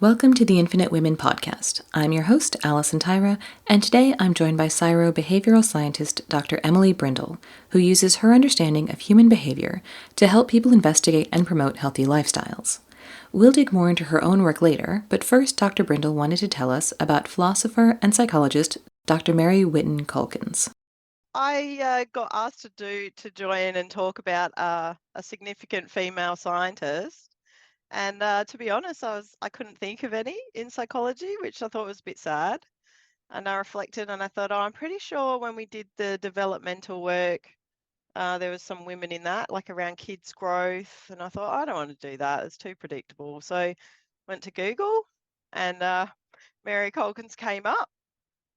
Welcome to the Infinite Women podcast. I'm your host, Alison Tyra, and today I'm joined by CSIRO behavioral scientist Dr. Emily Brindal, who uses her understanding of human behavior to help people investigate and promote healthy lifestyles. We'll dig more into her own work later, but first Dr. Brindal wanted to tell us about philosopher and psychologist Dr. Mary Whiton Calkins. I got asked to join and talk about a significant female scientist, and to be honest, I couldn't think of any in psychology, which I thought was a bit sad. And I reflected, and I thought, oh, I'm pretty sure when we did the developmental work, there was some women in that, like around kids' growth, and I thought I don't want to do that; it's too predictable. So went to Google, and Mary Calkins came up.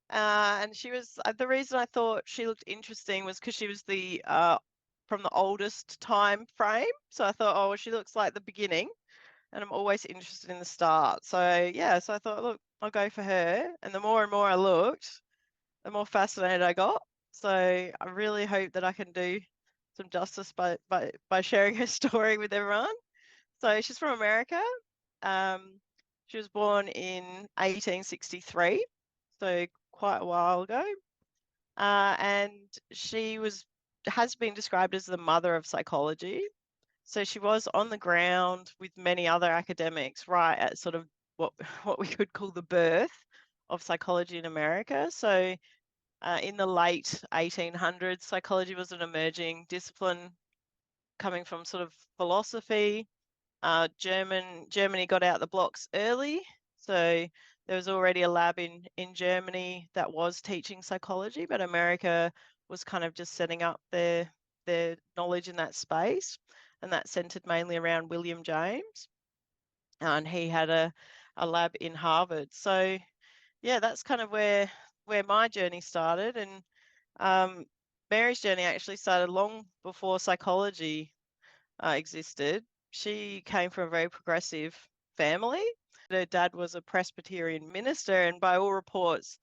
And she was the reason I thought she looked interesting was because she was the from the oldest time frame. So I thought, oh, well, she looks like the beginning, and I'm always interested in the start. So yeah, so I thought, look, I'll go for her. And the more and more I looked, the more fascinated I got. So I really hope that I can do some justice by sharing her story with everyone. So she's from America. Um, she was born in 1863, so quite a while ago. And she has been described as the mother of psychology. So she was on the ground with many other academics, right at sort of what what we could call the birth of psychology in America. So in the late 1800s, psychology was an emerging discipline coming from sort of philosophy. Germany got out the blocks early, so there was already a lab in Germany that was teaching psychology, but America was kind of just setting up their knowledge in that space, and that centered mainly around William James, and he had a lab in Harvard. So yeah, that's kind of where my journey started, and um, Mary's journey actually started long before psychology existed. She came from a very progressive family. Her dad was a Presbyterian minister, and by all reports,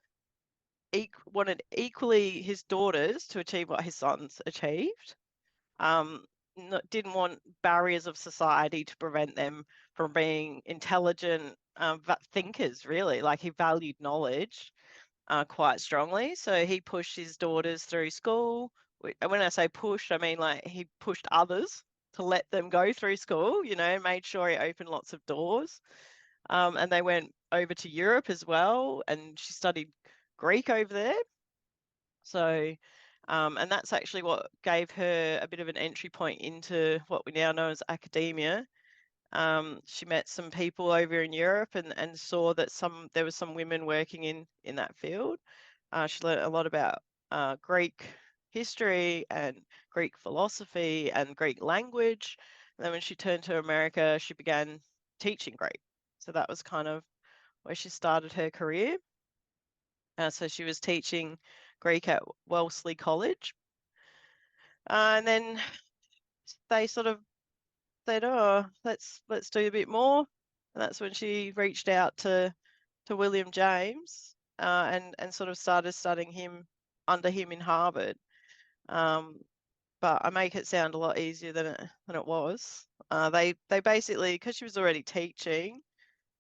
wanted equally his daughters to achieve what his sons achieved. Didn't want barriers of society to prevent them from being intelligent thinkers, really. Like he valued knowledge quite strongly. So he pushed his daughters through school. When I say pushed, I mean like he pushed others to let them go through school, made sure he opened lots of doors. And they went over to Europe as well, and she studied Greek over there. So, and that's actually what gave her a bit of an entry point into what we now know as academia. She met some people over in Europe and saw that there was some women working in that field. She learned a lot about Greek history and Greek philosophy and Greek language. And then when she turned to America, she began teaching Greek. So that was kind of where she started her career. So she was teaching Greek at Wellesley College. And then they sort of said, "Oh, let's do a bit more." And that's when she reached out to William James and sort of started studying him under him in Harvard. Um, but I make it sound a lot easier than it was. They basically, because she was already teaching,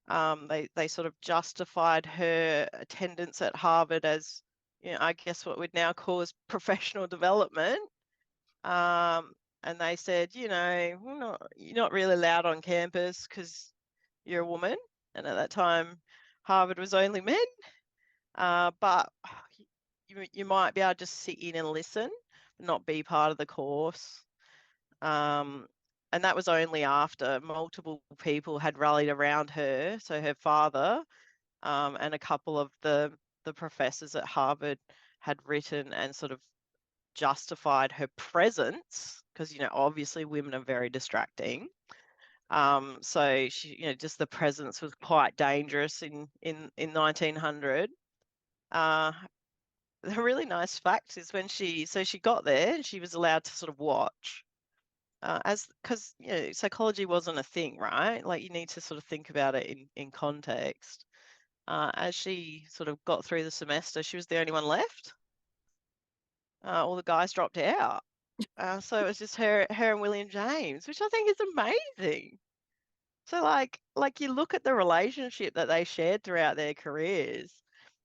they sort of justified her attendance at Harvard as, I guess what we'd now call as professional development. Um, and they said, you're not really allowed on campus because you're a woman. And at that time, Harvard was only men. But you might be able to just sit in and listen, not be part of the course. And that was only after multiple people had rallied around her. So her father and a couple of the professors at Harvard had written and sort of justified her presence because obviously women are very distracting. So she, just the presence was quite dangerous in 1900. The really nice fact is when she got there and she was allowed to sort of watch as because psychology wasn't a thing, right? Like you need to sort of think about it in context. As she sort of got through the semester, she was the only one left. All the guys dropped out. So it was just her and William James, which I think is amazing. So like you look at the relationship that they shared throughout their careers,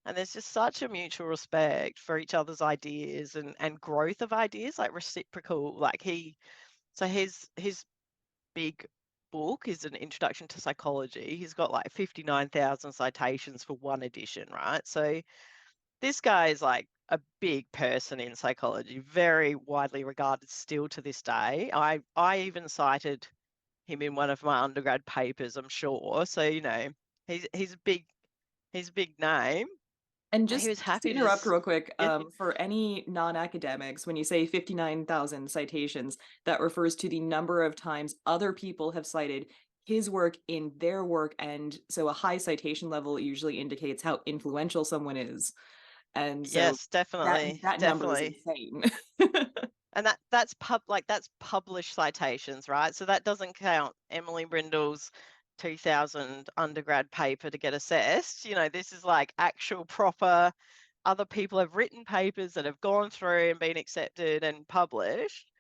and there's just such a mutual respect for each other's ideas and growth of ideas, like reciprocal. Like his big book is an introduction to psychology. He's got like 59,000 citations for one edition, right? So this guy is like a big person in psychology, very widely regarded still to this day. I even cited him in one of my undergrad papers, I'm sure. So, he's a big name. And He was just to happy to interrupt just real quick, get for any non-academics, when you say 59,000 citations, that refers to the number of times other people have cited his work in their work. And so a high citation level usually indicates how influential someone is. And so yes, that definitely, that number is definitely. insane. And that's published citations, right? So that doesn't count Emily Brindle's 2000 undergrad paper to get assessed. This is like actual proper other people have written papers that have gone through and been accepted and published.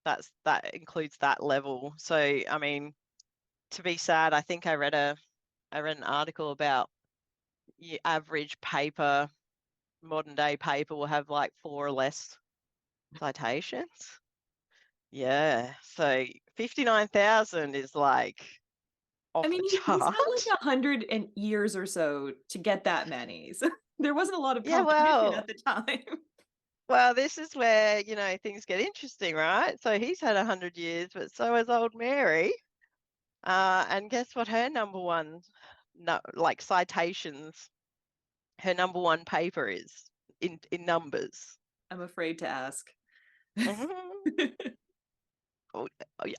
That includes that level. So I mean, to be sad, I think I read an article about your average paper, modern day paper will have like 4 or less citations. Yeah. So 59,000 is like I off mean, the he's got like chart. 100 years or so to get that many. So there wasn't a lot of Yeah, competition at the time. this is where, things get interesting, right? So he's had 100 years, but so has old Mary. And guess what her number one, no, like citations, her number one paper is in numbers. I'm afraid to ask. Mhm. Oh,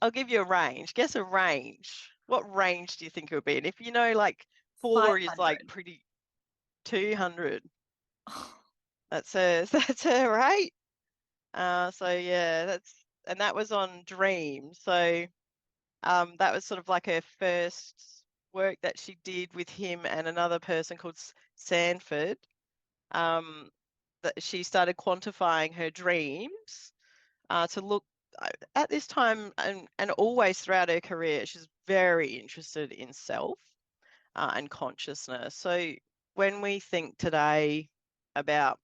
I'll give you a range. Guess a range. What range do you think it would be? And if you know, like four is like 500. pretty 200. That's her, right? So yeah, and that was on Dream. So that was sort of like her first work that she did with him and another person called Sanford. Um, that she started quantifying her dreams to look at this time and always throughout her career, she's very interested in self and consciousness. So when we think today about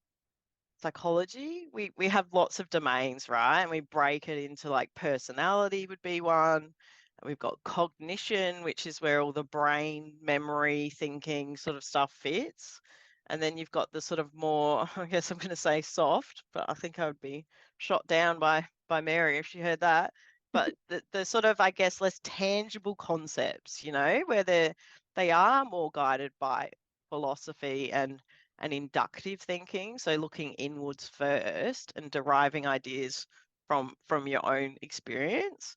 psychology, we have lots of domains, right? And we break it into like personality would be one. And we've got cognition, which is where all the brain, memory, thinking sort of stuff fits. And then you've got the sort of more, I guess I'm going to say soft, but I think I would be shot down by Mary if she heard that. But the sort of, I guess, less tangible concepts, where they are more guided by philosophy and inductive thinking, so looking inwards first and deriving ideas from your own experience.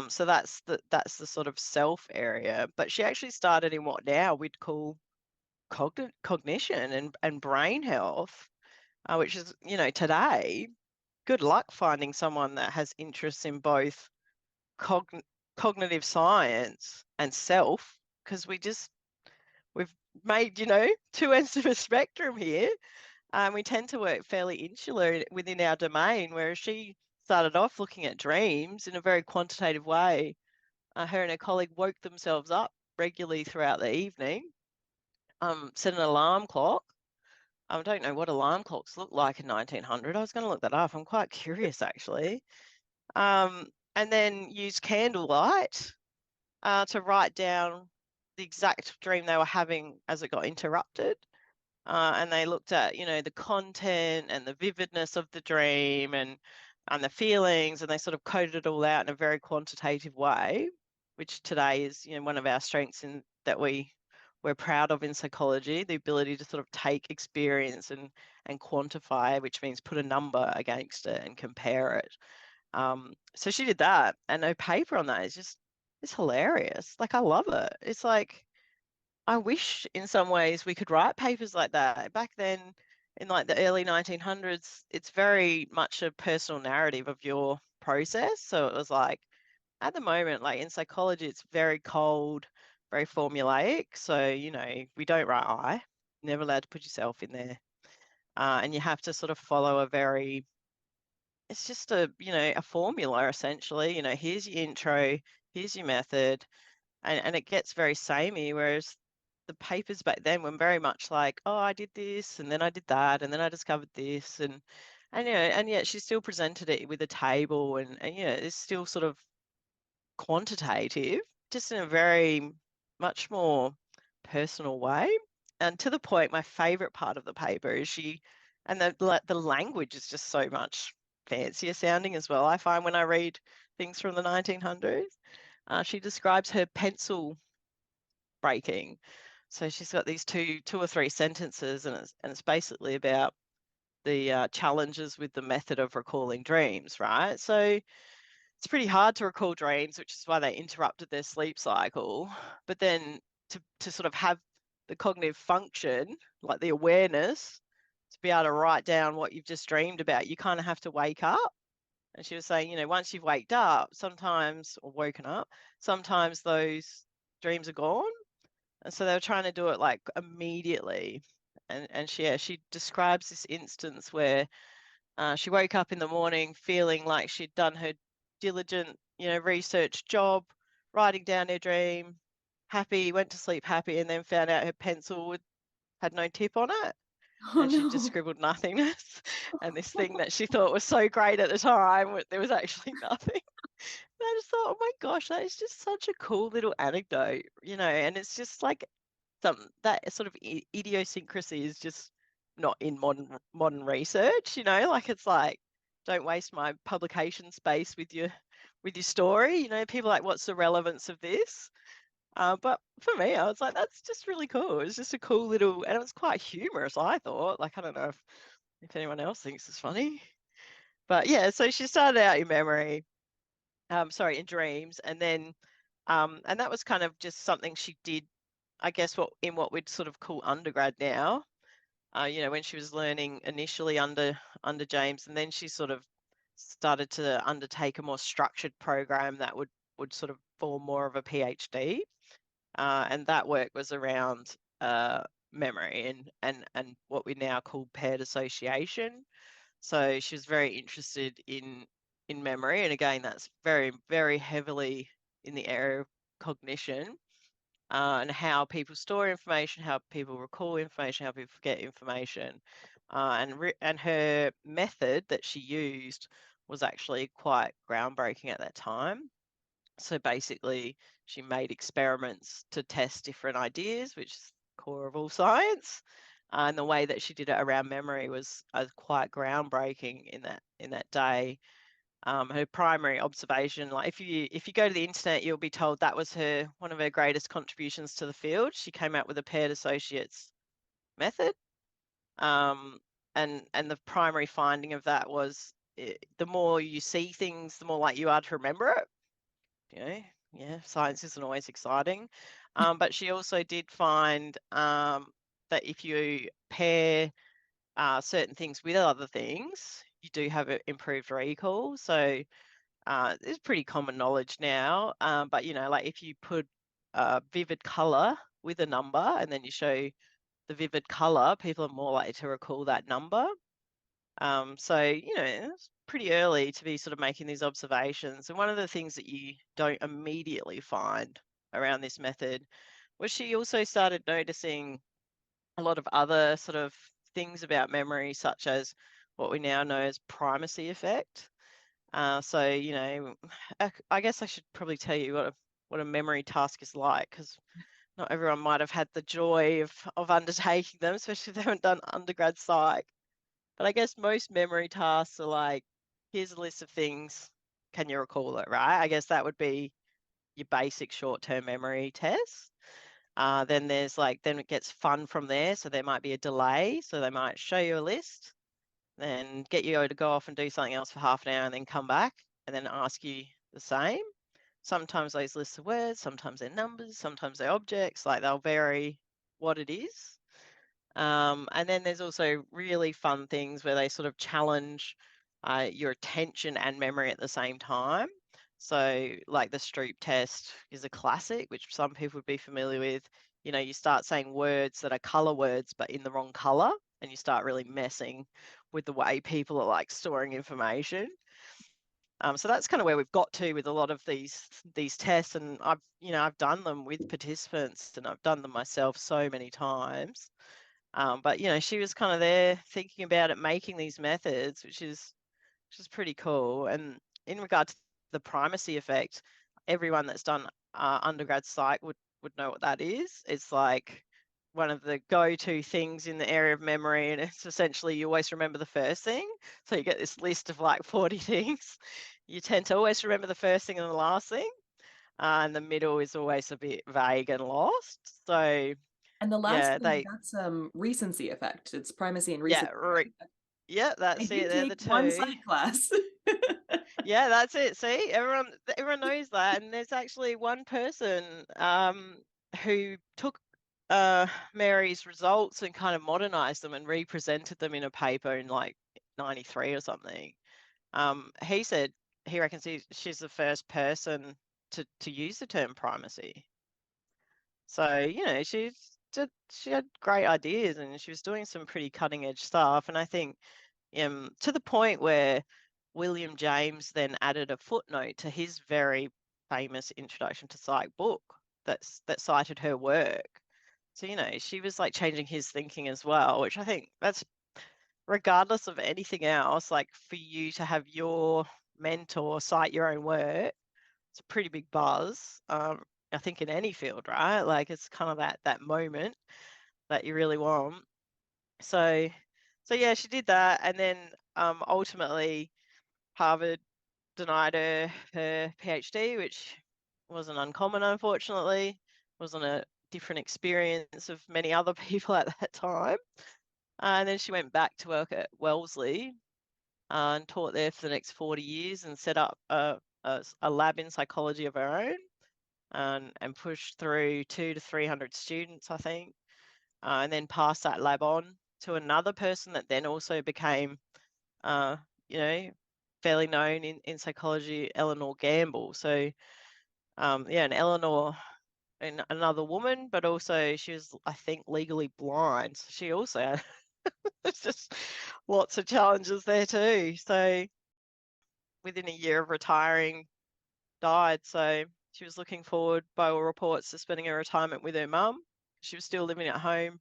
So that's the sort of self area. But she actually started in what now we'd call cognition and brain health, which is, today, good luck finding someone that has interests in both cogn cognitive science and self, because we've made, two ends of a spectrum here. We tend to work fairly insular within our domain, whereas she started off looking at dreams in a very quantitative way. Her and her colleague woke themselves up regularly throughout the evening, set an alarm clock. I don't know what alarm clocks looked like in 1900. I was going to look that up. I'm quite curious, actually. And then used candlelight to write down the exact dream they were having as it got interrupted. And they looked at, the content and the vividness of the dream and the feelings, and they sort of coded it all out in a very quantitative way, which today is, one of our strengths in that we're proud of in psychology, the ability to sort of take experience and quantify, which means put a number against it and compare it. So she did that, and her paper on that is just it's hilarious. Like I love it. It's like I wish in some ways we could write papers like that. Back then, in like the early 1900s, it's very much a personal narrative of your process. So it was like, at the moment, like in psychology, it's very cold, very formulaic. So, we don't write I, never allowed to put yourself in there. And you have to sort of follow it's just a formula essentially. Here's your intro, here's your method, and it gets very samey, whereas the papers back then were very much like, oh, I did this and then I did that and then I discovered this and and yet she still presented it with a table and it's still sort of quantitative, just in a very much more personal way. And to the point, my favorite part of the paper is and the language is just so much fancier sounding as well. I find when I read things from the 1900s, she describes her pencil breaking. So she's got these two or three sentences, and it's basically about the challenges with the method of recalling dreams, right? So it's pretty hard to recall dreams, which is why they interrupted their sleep cycle. But then to sort of have the cognitive function, like the awareness, to be able to write down what you've just dreamed about, you kind of have to wake up. And she was saying, once you've waked up, sometimes, or woken up, sometimes those dreams are gone. And so they were trying to do it like immediately. And she describes this instance where she woke up in the morning feeling like she'd done her diligent, research job, writing down her dream, happy, went to sleep happy, and then found out her pencil had no tip on it. Oh And she just no. scribbled nothingness. And this thing that she thought was so great at the time, there was actually nothing. And I just thought, oh my gosh, that is just such a cool little anecdote, and it's just like that sort of idiosyncrasy is just not in modern research, like it's like, don't waste my publication space with your story, people are like, what's the relevance of this? But for me, I was like, that's just really cool. It's just a cool little, and it was quite humorous, I thought. Like, I don't know if anyone else thinks it's funny. But yeah, so she started out in memory, sorry, in dreams, and then and that was kind of just something she did, I guess, what we'd sort of call undergrad now. When she was learning initially under James, and then she sort of started to undertake a more structured program that would sort of form more of a PhD. And that work was around memory and what we now call paired association. So she was very interested in memory, and again, that's very, very heavily in the area of cognition, and how people store information, how people recall information, how people forget information. And her method that she used was actually quite groundbreaking at that time. So basically, she made experiments to test different ideas, which is the core of all science. And the way that she did it around memory was quite groundbreaking in that day. Her primary observation, like if you go to the internet, you'll be told that was one of her greatest contributions to the field. She came out with a paired associates method, and the primary finding of that was the more you see things, the more likely you are to remember it. Yeah, science isn't always exciting. But she also did find that if you pair certain things with other things, you do have improved recall. So it's pretty common knowledge now. But like if you put vivid color with a number and then you show the vivid color, people are more likely to recall that number. So, it's pretty early to be sort of making these observations. And one of the things that you don't immediately find around this method was she also started noticing a lot of other sort of things about memory, such as what we now know as primacy effect. So, I guess I should probably tell you what a memory task is like, because not everyone might have had the joy of undertaking them, especially if they haven't done undergrad psych. But I guess most memory tasks are like, here's a list of things. Can you recall it, right? I guess that would be your basic short-term memory test. Then then it gets fun from there. So there might be a delay. So they might show you a list, then get you to go off and do something else for half an hour and then come back and then ask you the same. Sometimes those lists are words, sometimes they're numbers, sometimes they're objects, like they'll vary what it is. And then there's also really fun things where they sort of challenge your attention and memory at the same time. So, like the Stroop test is a classic, which some people would be familiar with. You start saying words that are color words, but in the wrong color, and you start really messing with the way people are like storing information. So that's kind of where we've got to with a lot of these tests, and I've done them with participants, and I've done them myself so many times. But she was kind of there thinking about it, making these methods, which is pretty cool. And in regard to the primacy effect, everyone that's done undergrad psych would know what that is. It's like one of the go-to things in the area of memory, and it's essentially you always remember the first thing. So you get this list of like 40 things. You tend to always remember the first thing and the last thing, and the middle is always a bit vague and lost. So And the last yeah, thing, that's recency effect. It's primacy and yeah, recency, right? yeah, I that's it. did They're the take one two. psych class. Yeah, that's it. See, everyone knows that. And there's actually one person who took Mary's results and kind of modernized them and represented them in a paper in like 93 or something. He said he reckons she's the first person to use the term primacy. So, she had great ideas, and she was doing some pretty cutting edge stuff. And I think to the point where William James then added a footnote to his very famous Introduction to Psych book that cited her work. So, she was like changing his thinking as well, which I think that's regardless of anything else, like for you to have your mentor cite your own work, it's a pretty big buzz. I think in any field, right? Like it's kind of that moment that you really want. So yeah, she did that, and then ultimately Harvard denied her PhD, which wasn't uncommon, unfortunately. Wasn't a different experience of many other people at that time. And then she went back to work at Wellesley and taught there for the next 40 years and set up a lab in psychology of her own, and pushed through 200 to 300 students, I think, and then passed that lab on to another person that then also became, uh, you know, fairly known in psychology, Eleanor Gamble. So, yeah, and Eleanor, and another woman, but also she was, I think, legally blind. So she also had there's just lots of challenges there too. So within a year of retiring, died. So she was looking forward, by all reports, to spending her retirement with her mum. She was still living at home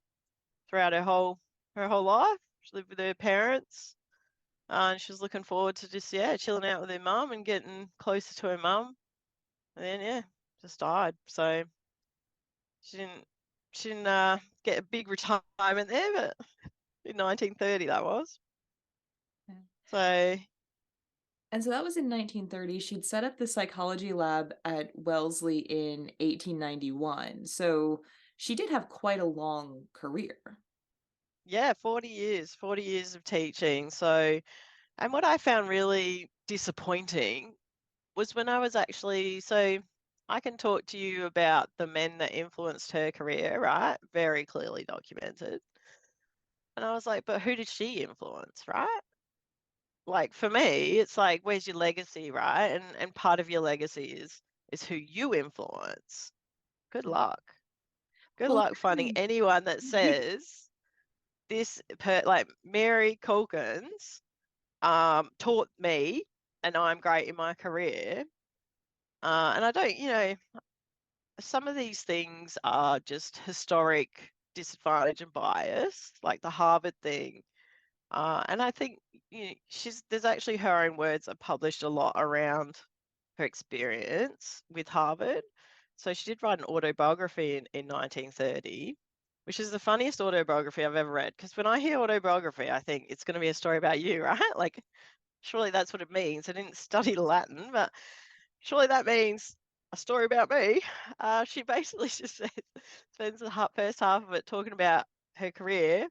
throughout her whole life. She lived with her parents, and she was looking forward to just chilling out with her mum and getting closer to her mum. And then just died. So she didn't get a big retirement there, but in 1930 that was. Yeah. So And so that was in 1930. She'd set up the psychology lab at Wellesley in 1891. So she did have quite a long career. yeah, 40 years of teaching. So, and what I found really disappointing was when I was actually, so I can talk to you about the men that influenced her career, right? Very clearly documented. And I was like, but who did she influence, right? Like for me, it's like, where's your legacy, right? And part of your legacy is who you influence. Good luck. Good Well, luck finding apparently, anyone that says like Mary Calkins taught me and I'm great in my career. And I don't, some of these things are just historic disadvantage and bias, like the Harvard thing. And I think there's actually her own words are published a lot around her experience with Harvard. So she did write an autobiography in 1930, which is the funniest autobiography I've ever read. Because when I hear autobiography, I think it's going to be a story about you, right? Like, surely that's what it means. I didn't study Latin, but surely that means a story about me. She basically just spends the first half of it talking about her career,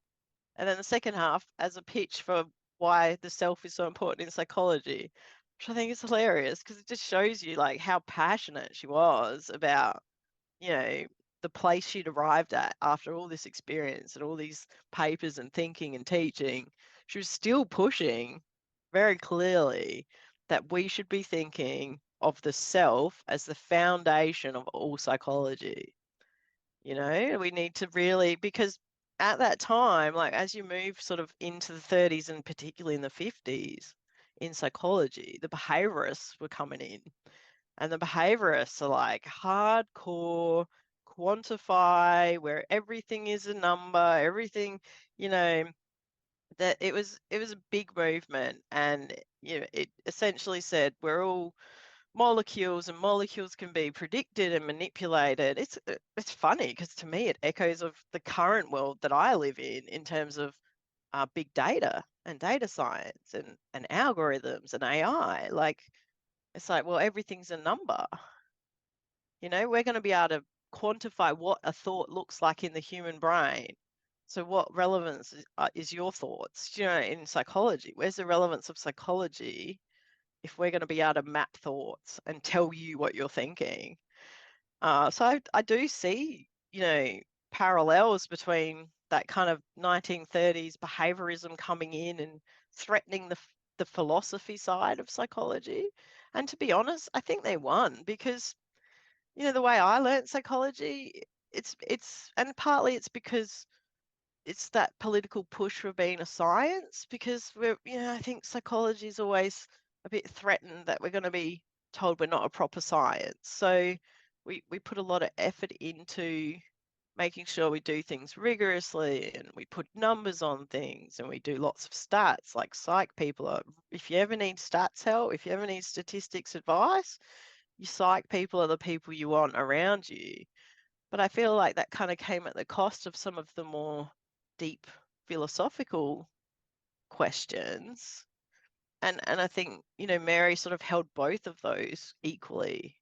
and then the second half as a pitch for why the self is so important in psychology, which I think is hilarious because it just shows you like how passionate she was about, you know, the place she'd arrived at after all this experience and all these papers and thinking and teaching. She was still pushing very clearly that we should be thinking of the self as the foundation of all psychology. We need to really, because at that time, like as you move sort of into the 30s and particularly in the 50s, in psychology, the behaviorists were coming in. And the behaviorists are like hardcore quantify, where everything is a number, everything, you know, that it was a big movement. And it essentially said we're all molecules, and molecules can be predicted and manipulated. It's funny because to me it echoes of the current world that I live in terms of big data and data science and algorithms and AI. Like, it's like, well, everything's a number. We're going to be able to quantify what a thought looks like in the human brain. So what relevance is your thoughts? In psychology, where's the relevance of psychology if we're going to be able to map thoughts and tell you what you're thinking? So I do see, parallels between that kind of 1930s behaviorism coming in and threatening the philosophy side of psychology. And to be honest, I think they won because, the way I learned psychology, and partly it's because it's that political push for being a science, because I think psychology is always a bit threatened that we're going to be told we're not a proper science. So we put a lot of effort into making sure we do things rigorously, and we put numbers on things, and we do lots of stats. Like psych people are, if you ever need stats help, if you ever need statistics advice, you psych people are the people you want around you. But I feel like that kind of came at the cost of some of the more deep philosophical questions. And I think, Mary sort of held both of those equally,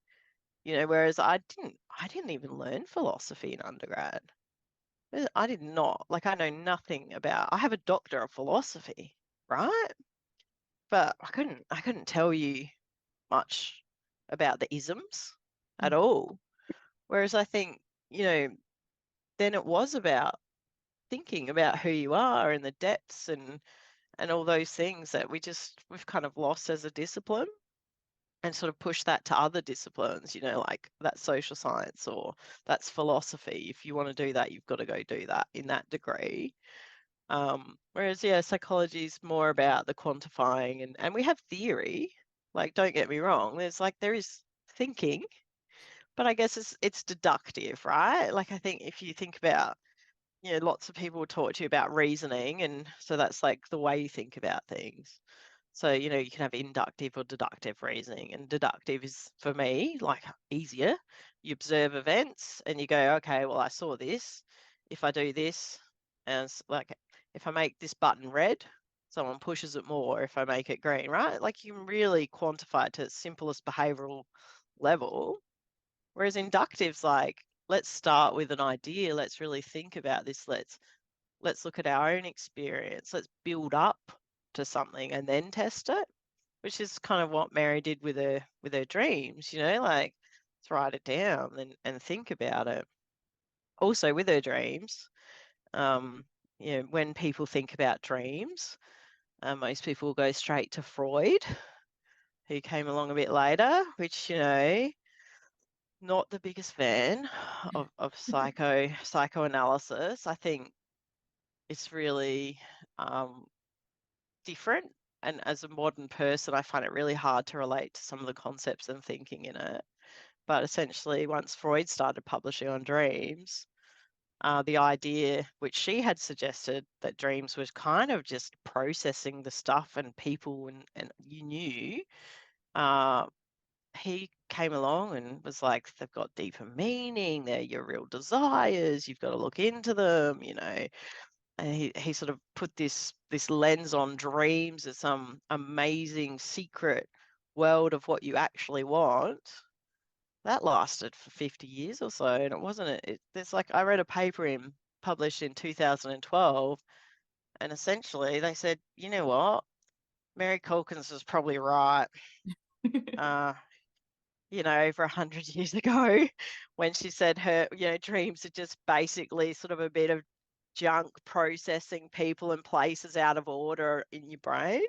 whereas I didn't even learn philosophy in undergrad. I did not. Like, I know nothing about, I have a doctor of philosophy, right? But I couldn't tell you much about the isms at all. Whereas I think, then it was about thinking about who you are and the depths and all those things that we've kind of lost as a discipline, and sort of push that to other disciplines, like that's social science or that's philosophy. If you want to do that, you've got to go do that in that degree. Whereas, yeah, psychology is more about the quantifying, and we have theory. Like, don't get me wrong, there is thinking, but I guess it's deductive, right? Like, I think if you think about, lots of people talk to you about reasoning, and so that's like the way you think about things. So, you can have inductive or deductive reasoning, and deductive is, for me, like easier. You observe events and you go, okay, well, I saw this. If I do this, and like, if I make this button red, someone pushes it more. If I make it green, right? Like, you can really quantify it to its simplest behavioral level. Whereas inductive's like, let's start with an idea. Let's really think about this. Let's look at our own experience. Let's build up to something and then test it, which is kind of what Mary did with her dreams, like, let's write it down and think about it. Also with her dreams, when people think about dreams, most people go straight to Freud, who came along a bit later, which, not the biggest fan of psychoanalysis. I think it's really different. And as a modern person, I find it really hard to relate to some of the concepts and thinking in it. But essentially, once Freud started publishing on dreams, the idea which she had suggested, that dreams was kind of just processing the stuff and people and you knew, he came along and was like, they've got deeper meaning, they're your real desires, you've got to look into them, and he sort of put this lens on dreams as some amazing secret world of what you actually want. That lasted for 50 years or so, and it wasn't there's like, I read a paper published in 2012, and essentially they said, you know what, Mary Calkins was probably right. Over 100 years ago, when she said her, dreams are just basically sort of a bit of junk processing people and places out of order in your brain.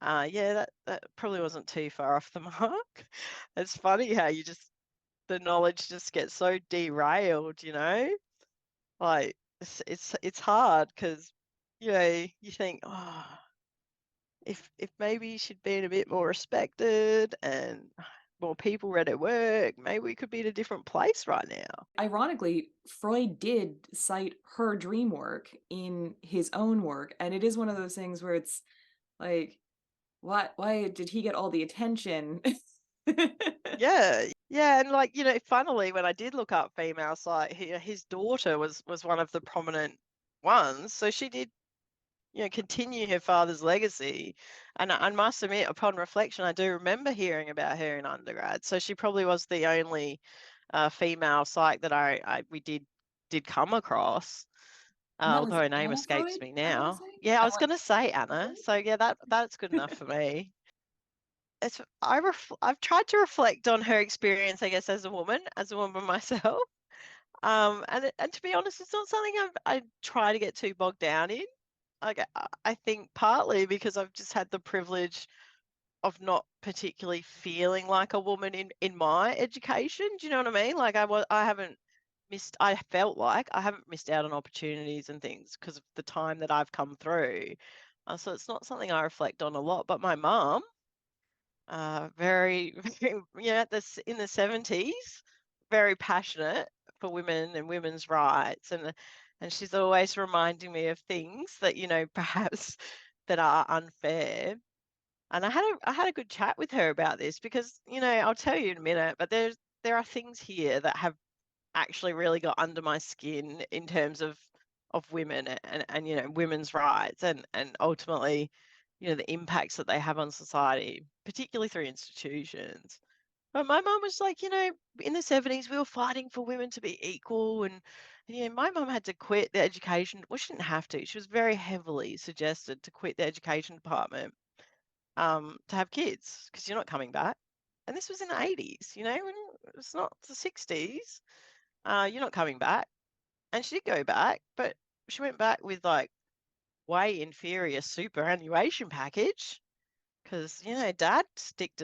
Yeah, that probably wasn't too far off the mark. It's funny how the knowledge just gets so derailed, like, it's hard because, you think, oh, if maybe she'd been a bit more respected and more people read her work, maybe we could be in a different place right now. Ironically, Freud did cite her dream work in his own work, and it is one of those things where it's like, why did he get all the attention? Yeah, yeah, and like, funnily, when I did look up female psych, his daughter was one of the prominent ones. So she did, continue her father's legacy. And I must admit, upon reflection, I do remember hearing about her in undergrad. So she probably was the only female psych that we did come across. And that Although was her name Anna escapes Freud, me I wanna now. say? Yeah, I I was want going to say Anna. So yeah, that's good enough for me. I've tried to reflect on her experience, I guess, as a woman myself. And to be honest, it's not something I try to get too bogged down in. Like I think partly because I've just had the privilege of not particularly feeling like a woman in my education. Do you know what I mean? Like I haven't missed. I felt like I haven't missed out on opportunities and things because of the time that I've come through. So it's not something I reflect on a lot. But my mum, very, very, this in the 70s, very passionate for women and women's rights, and she's always reminding me of things that perhaps that are unfair. And I had a good chat with her about this because I'll tell you in a minute, but there are things here that have actually really got under my skin in terms of women and women's rights and ultimately the impacts that they have on society, particularly through institutions. But my mum was like, in the 70s we were fighting for women to be equal, and my mum had to quit the education. Well, she didn't have to. She was very heavily suggested to quit the education department to have kids because you're not coming back. And this was in the 80s, when it's not the 60s. You're not coming back. And she did go back, but she went back with like way inferior superannuation package because dad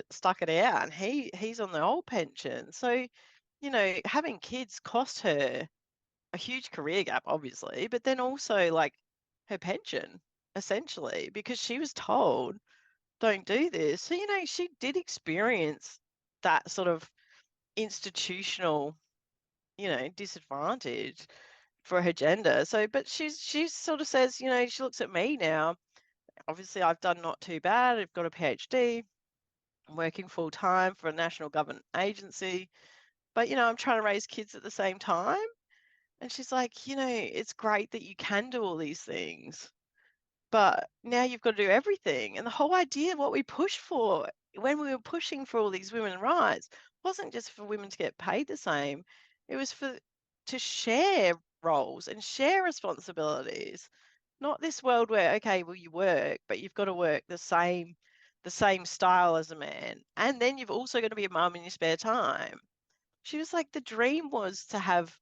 stuck it out and he's on the old pension. So having kids cost her a huge career gap, obviously, but then also like her pension essentially because she was told don't do this. So she did experience that sort of institutional disadvantage for her gender. So, but she sort of says, she looks at me now. Obviously, I've done not too bad. I've got a PhD. I'm working full time for a national government agency, but I'm trying to raise kids at the same time. And she's like, it's great that you can do all these things, but now you've got to do everything. And the whole idea of what we pushed for when we were pushing for all these women's rights wasn't just for women to get paid the same. It was for to share roles and share responsibilities. Not this world where, okay, well you work, but you've got to work the same style as a man. And then you've also got to be a mum in your spare time. She was like, the dream was to have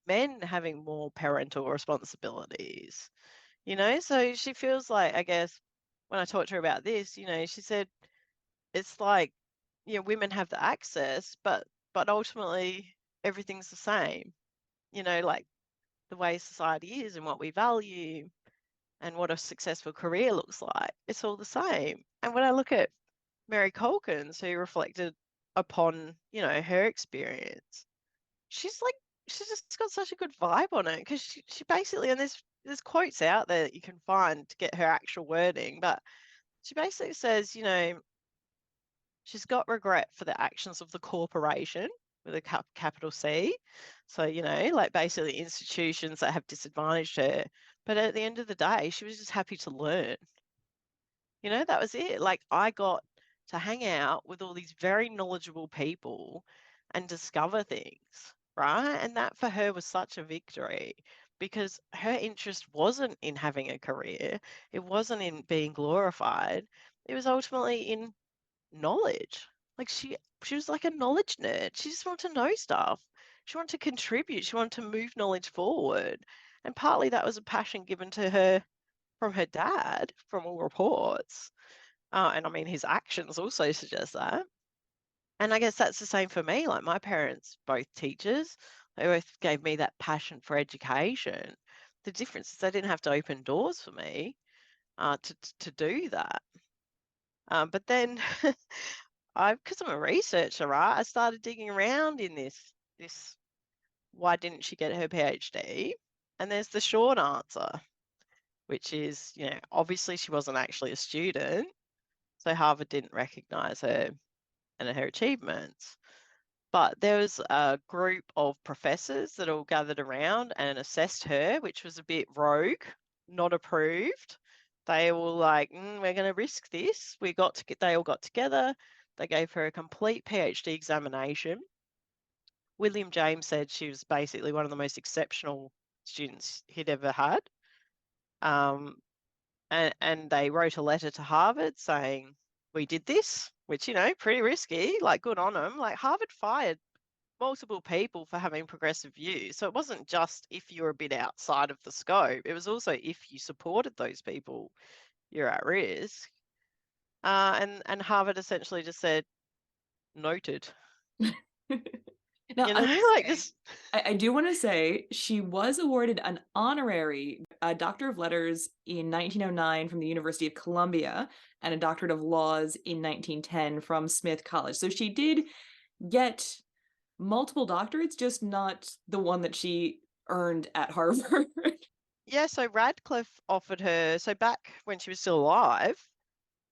men having more parental responsibilities. So she feels like, I guess, when I talked to her about this, she said it's like, women have the access, but ultimately everything's the same, like the way society is and what we value and what a successful career looks like. It's all the same. And when I look at Mary Calkins, who reflected upon, her experience, she's like, she's just got such a good vibe on it because she basically, and there's quotes out there that you can find to get her actual wording, but she basically says, she's got regret for the actions of the corporation with a capital C. So, like basically institutions that have disadvantaged her. But at the end of the day, she was just happy to learn. That was it. Like I got to hang out with all these very knowledgeable people and discover things, right? And that for her was such a victory because her interest wasn't in having a career, it wasn't in being glorified, it was ultimately in knowledge. Like she was like a knowledge nerd. She just wanted to know stuff. She wanted to contribute. She wanted to move knowledge forward. And partly that was a passion given to her from her dad, from all reports. And I mean, his actions also suggest that. And I guess that's the same for me. Like my parents, both teachers, they both gave me that passion for education. The difference is they didn't have to open doors for me to do that. But then because I'm a researcher, right? I started digging around in this. Why didn't she get her PhD? And there's the short answer, which is, obviously she wasn't actually a student, so Harvard didn't recognize her and her achievements. But there was a group of professors that all gathered around and assessed her, which was a bit rogue, not approved. They were like, we're going to risk this. They all got together. They gave her a complete PhD examination. William James said she was basically one of the most exceptional students he'd ever had. Um, and they wrote a letter to Harvard saying, we did this, which, pretty risky, like good on them. Like Harvard fired multiple people for having progressive views. So it wasn't just if you're a bit outside of the scope, it was also if you supported those people, you're at risk. And Harvard essentially just said, noted. Now, I will Like say, this. I do want to say she was awarded an honorary Doctor of Letters in 1909 from the University of Columbia and a Doctorate of Laws in 1910 from Smith College. So she did get multiple doctorates, just not the one that she earned at Harvard. Yeah, so Radcliffe offered her, so back when she was still alive,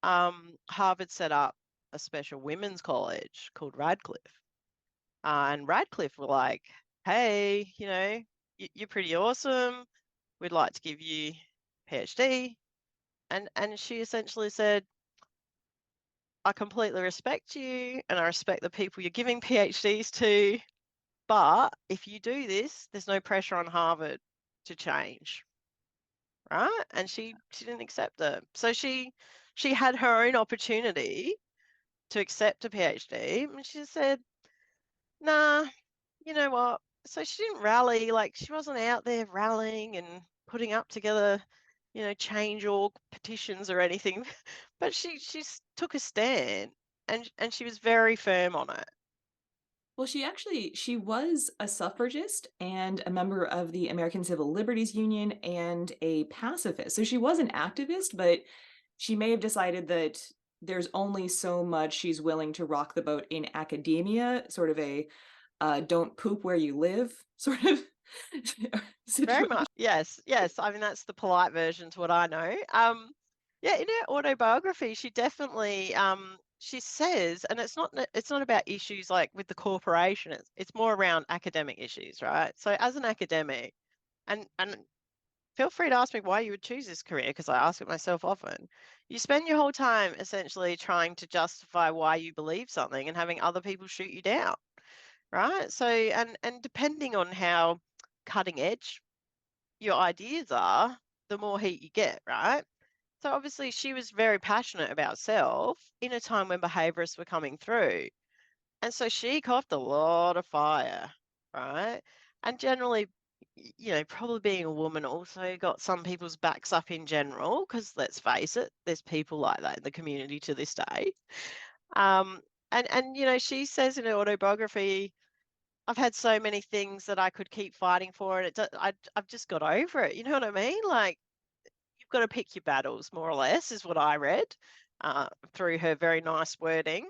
Harvard set up a special women's college called Radcliffe. And Radcliffe were like, hey, you're pretty awesome. We'd like to give you PhD. And she essentially said, I completely respect you and I respect the people you're giving PhDs to. But if you do this, there's no pressure on Harvard to change. Right. And she didn't accept it. So she had her own opportunity to accept a PhD. And she said, nah, you know what? So she didn't rally, like she wasn't out there rallying and putting up together, change.org petitions or anything, but she took a stand and she was very firm on it. Well, she was a suffragist and a member of the American Civil Liberties Union and a pacifist. So she was an activist, but she may have decided that there's only so much she's willing to rock the boat in academia, sort of a don't poop where you live sort of Very situation. much. Yes, yes. I mean, that's the polite version to what I know. Yeah, in her autobiography, she definitely she says, and it's not about issues like with the corporation. It's more around academic issues, right? So as an academic, and feel free to ask me why you would choose this career because I ask it myself often. You spend your whole time essentially trying to justify why you believe something and having other people shoot you down, right? So and depending on how cutting edge your ideas are, the more heat you get, right? So obviously she was very passionate about self in a time when behaviorists were coming through. And so she copped a lot of fire, right? And generally, probably being a woman also got some people's backs up in general, because let's face it, there's people like that in the community to this day. Um, and she says in her autobiography, I've had so many things that I could keep fighting for, and I've just got over it. You know what I mean? Like you've got to pick your battles, more or less, is what I read through her very nice wording.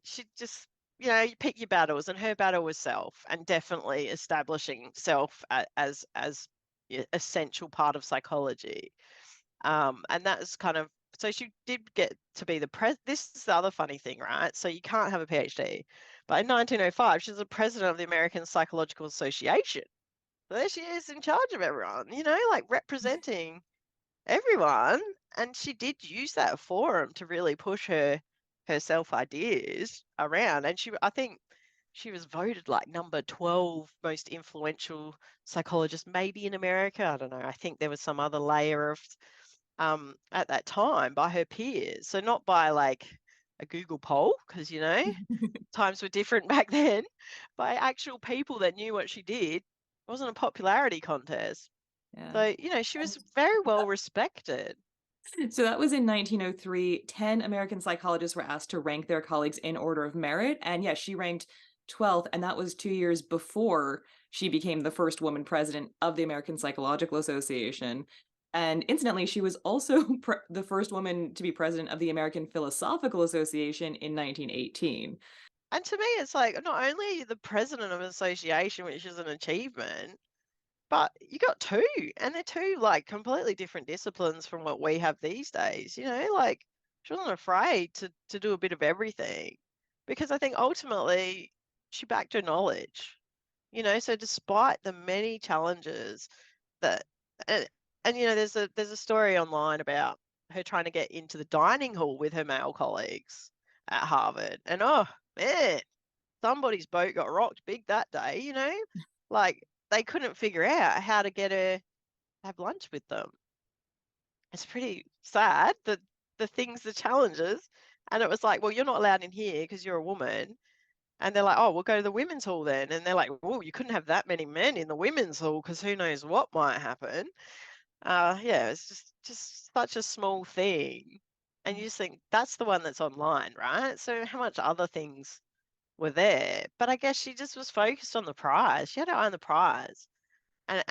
She just, you pick your battles, and her battle was self, and definitely establishing self as essential part of psychology. And that's kind of so she did get to be the This is the other funny thing, right? So you can't have a PhD, but in 1905, she's the president of the American Psychological Association. So there she is in charge of everyone, like representing everyone. And she did use that forum to really push her self ideas around. And I think she was voted like number 12 most influential psychologist, maybe in America. I don't know. I think there was some other layer of at that time by her peers. So not by like a Google poll, because times were different back then, by actual people that knew what she did. It wasn't a popularity contest. Yeah. So, she was very well respected. So that was in 1903. 10 American psychologists were asked to rank their colleagues in order of merit. And yes, she ranked 12th. And that was 2 years before she became the first woman president of the American Psychological Association. And incidentally, she was also the first woman to be president of the American Philosophical Association in 1918. And to me, it's like not only are you the president of an association, which is an achievement, but you got two, and they're two like completely different disciplines from what we have these days. Like she wasn't afraid to do a bit of everything because I think ultimately she backed her knowledge. So despite the many challenges that and, and there's a story online about her trying to get into the dining hall with her male colleagues at Harvard. And oh man, somebody's boat got rocked big that day. Like they couldn't figure out how to get her to have lunch with them. It's pretty sad that the challenges. And it was like, well, you're not allowed in here because you're a woman. And they're like, oh, we'll go to the women's hall then. And they're like, well, you couldn't have that many men in the women's hall because who knows what might happen. Yeah, it's just such a small thing. And you just think that's the one that's online, right? So how much other things were there? But I guess she just was focused on the prize. She had her eye on the prize. And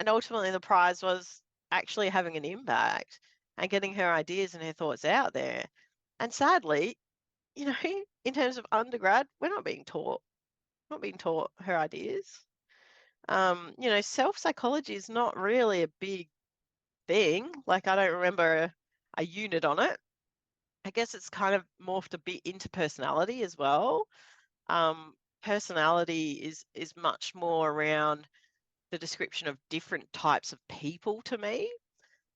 ultimately the prize was actually having an impact and getting her ideas and her thoughts out there. And sadly, in terms of undergrad, we're not being taught her ideas. Self-psychology is not really a big thing. Like I don't remember a unit on it. I guess it's kind of morphed a bit into personality as well. Um, Personality is much more around the description of different types of people to me,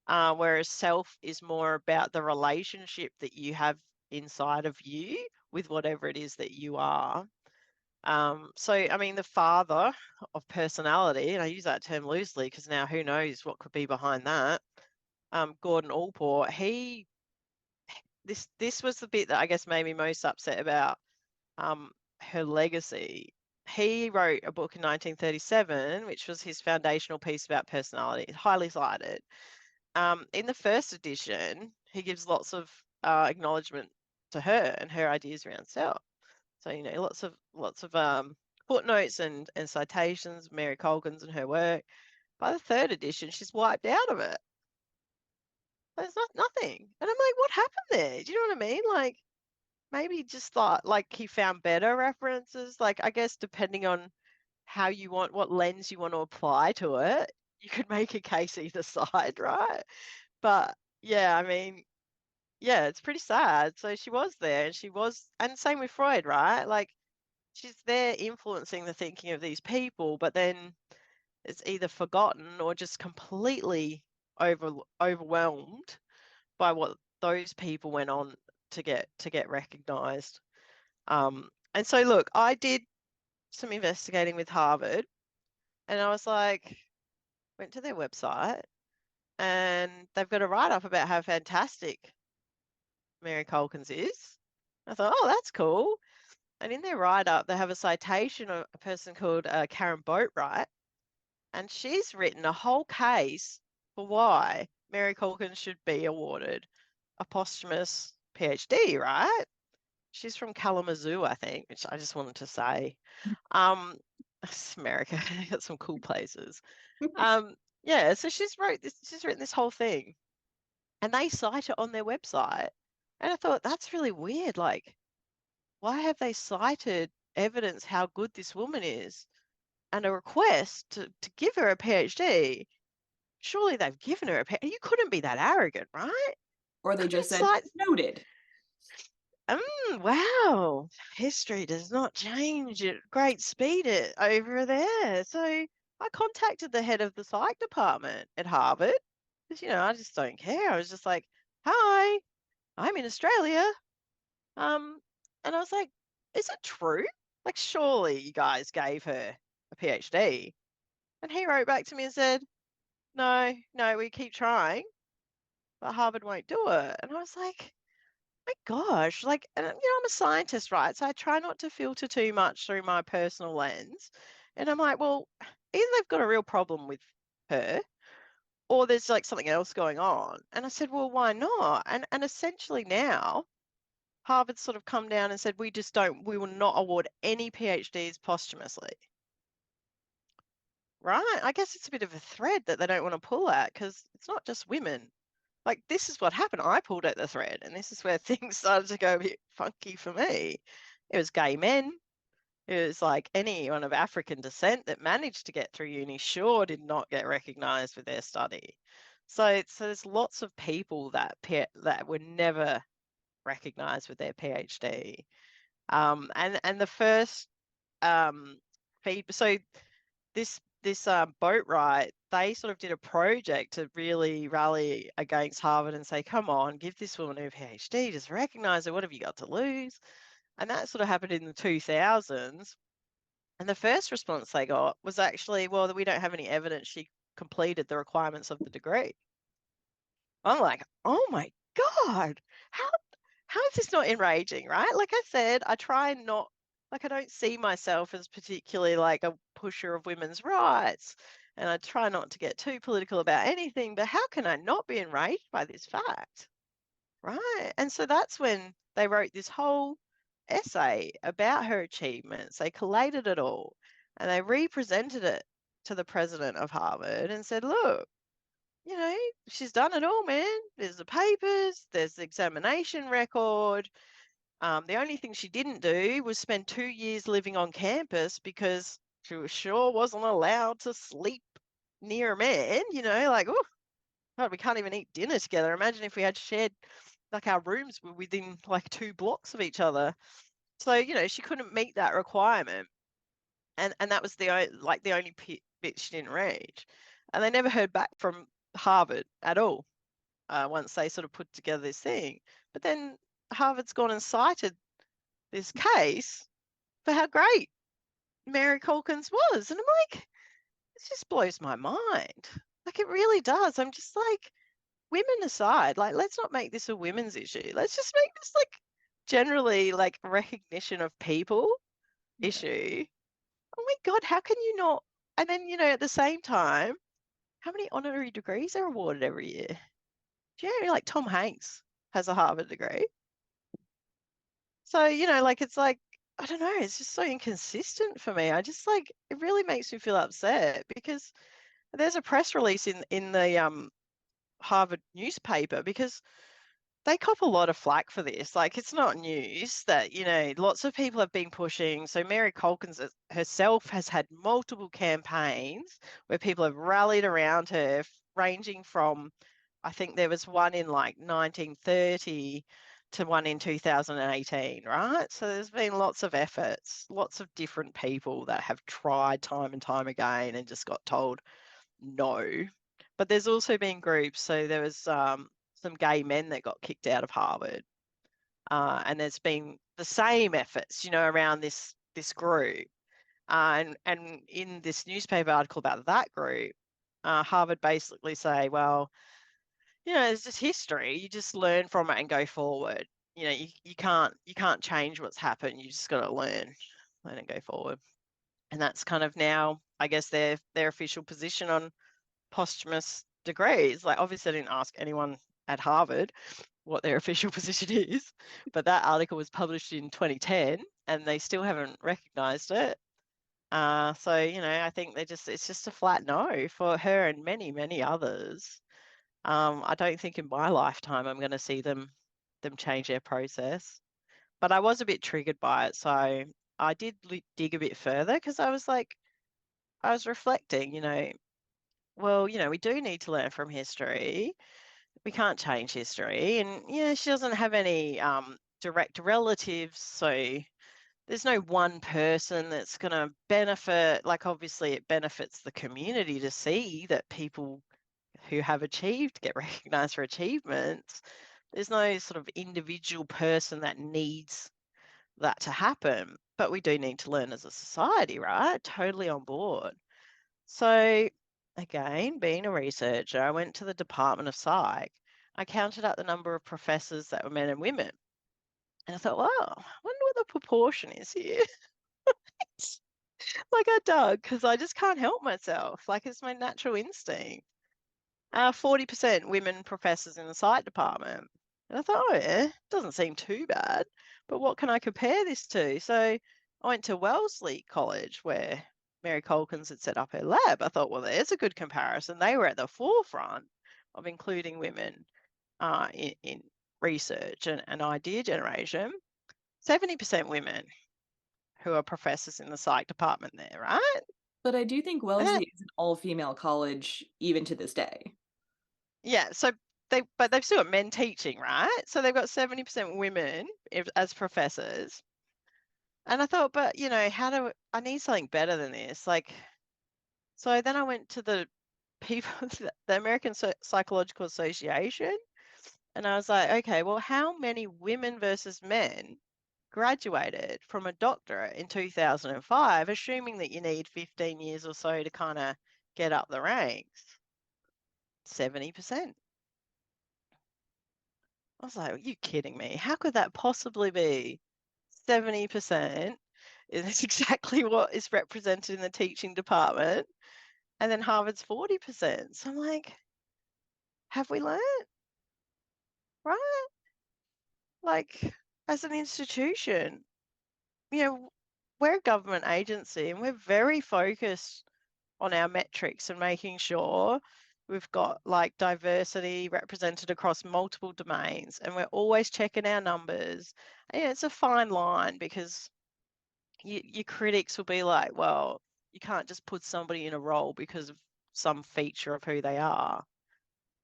whereas self is more about the relationship that you have inside of you with whatever it is that you are. So, I mean, the father of personality, and I use that term loosely because now who knows what could be behind that. Gordon Allport, this was the bit that I guess made me most upset about her legacy. He wrote a book in 1937, which was his foundational piece about personality, highly cited. In the first edition, he gives lots of acknowledgement to her and her ideas around self. So lots of footnotes and citations, Mary Calkins and her work. By the third edition, she's wiped out of it. There's nothing, and I'm like, what happened there? Do you know what I mean? Like maybe just thought like he found better references. Like I guess depending on what lens you want to apply to it, you could make a case either side, right? But yeah, I mean, yeah, it's pretty sad. So she was there and same with Freud, right? Like she's there influencing the thinking of these people, but then it's either forgotten or just completely overwhelmed by what those people went on to get recognized. And so look, I did some investigating with Harvard and I was like, went to their website and they've got a write-up about how fantastic Mary Calkins is. I thought, oh, that's cool. And in their write-up, they have a citation of a person called Karen Boatwright, and she's written a whole case for why Mary Calkins should be awarded a posthumous PhD, right? She's from Kalamazoo, I think, which I just wanted to say. It's America, got some cool places. Yeah, so she's written this whole thing, and they cite it on their website. And I thought that's really weird. Like, why have they cited evidence how good this woman is and a request to give her a PhD? Surely they've given her a PhD. You couldn't be that arrogant, right? Or they Couldn't just said, cite noted. Wow, history does not change at great speed over there. So I contacted the head of the psych department at Harvard because, I just don't care. I was just like, hi, I'm in Australia. Um, and I was like, is it true? Like, surely you guys gave her a PhD. And he wrote back to me and said, no, no, we keep trying, but Harvard won't do it. And I was like, my gosh, like, and I'm a scientist, right? So I try not to filter too much through my personal lens. And I'm like, well, either they've got a real problem with her or there's like something else going on. And I said, well, why not? And essentially now Harvard's sort of come down and said, we will not award any PhDs posthumously. right? I guess it's a bit of a thread that they don't want to pull at because it's not just women. Like, this is what happened. I pulled at the thread, and this is where things started to go a bit funky for me. It was gay men. It was like anyone of African descent that managed to get through uni sure did not get recognised with their study. So there's lots of people that were never recognised with their PhD. And the first feed. So this boat ride, they sort of did a project to really rally against Harvard and say, come on, give this woman her PhD, just recognise her. What have you got to lose? And that sort of happened in the 2000s. And the first response they got was actually, well, we don't have any evidence she completed the requirements of the degree. I'm like, oh my God, how how is this not enraging, right? Like I said, I try and not, like, I don't see myself as particularly like a pusher of women's rights, and I try not to get too political about anything, but how can I not be enraged by this fact, right? And so that's when they wrote this whole essay about her achievements. They collated it all and they represented it to the president of Harvard and said, look, she's done it all, man. There's the papers, there's the examination record. The only thing she didn't do was spend 2 years living on campus because she was sure wasn't allowed to sleep near a man, like, oh, God, we can't even eat dinner together. Imagine if we had shared, like, our rooms were within like 2 blocks of each other. So, she couldn't meet that requirement. And that was the only bit she didn't reach. And they never heard back from Harvard at all once they sort of put together this thing. But then Harvard's gone and cited this case for how great Mary Calkins was. And I'm like, it just blows my mind. Like, it really does. I'm just like, women aside, like, let's not make this a women's issue. Let's just make this like generally like recognition of people Yeah. issue. Oh my God, how can you not? And then, at the same time, how many honorary degrees are awarded every year? Do you know, like, Tom Hanks has a Harvard degree? So, like, it's like, I don't know, it's just so inconsistent for me. I just like, it really makes me feel upset because there's a press release in the Harvard newspaper because they cop a lot of flack for this. Like, it's not news that, lots of people have been pushing. So Mary Calkins herself has had multiple campaigns where people have rallied around her, ranging from, I think there was one in like 1930 to one in 2018, right? So there's been lots of efforts, lots of different people that have tried time and time again and just got told no. But there's also been groups. So there was some gay men that got kicked out of Harvard, and there's been the same efforts, around this group. And in this newspaper article about that group, Harvard basically say, well, it's just history. You just learn from it and go forward. You can't change what's happened. You just got to learn and go forward. And that's kind of now, I guess, their official position on posthumous degrees. Like, obviously, I didn't ask anyone at Harvard what their official position is, but that article was published in 2010 and they still haven't recognized it. So, I think it's just a flat no for her and many, many others. I don't think in my lifetime I'm going to see them change their process. But I was a bit triggered by it, so I did dig a bit further because I was reflecting, well, we do need to learn from history. We can't change history. And yeah, she doesn't have any direct relatives. So there's no one person that's going to benefit. Like, obviously, it benefits the community to see that people who have achieved get recognized for achievements. There's no sort of individual person that needs that to happen. But we do need to learn as a society, right? Totally on board. So, again, being a researcher, I went to the Department of Psych. I counted up the number of professors that were men and women. And I thought, wow, I wonder what the proportion is here. Like, I dug because I just can't help myself. Like, it's my natural instinct. 40% women professors in the psych department. And I thought, oh, yeah, doesn't seem too bad. But what can I compare this to? So I went to Wellesley College, where Mary Calkins had set up her lab, I thought, well, there's a good comparison. They were at the forefront of including women in research and idea generation. 70% women who are professors in the psych department there, right? But I do think Eh, Wellesley is an all-female college even to this day. yeah, so they've still got men teaching, right? So they've got 70% women as professors. And I thought, but how do I need something better than this? Like, so then I went to the people, the American Psychological Association, and I was like, okay, well, how many women versus men graduated from a doctorate in 2005, assuming that you need 15 years or so to kind of get up the ranks? 70%. I was like, are you kidding me? How could that possibly be? 70% is exactly what is represented in the teaching department, and then Harvard's 40%. So I'm like, have we learned, right? Like, as an institution, you know, we're a government agency and we're very focused on our metrics and making sure we've got like diversity represented across multiple domains, and we're always checking our numbers. And, it's a fine line because your critics will be like, well, you can't just put somebody in a role because of some feature of who they are.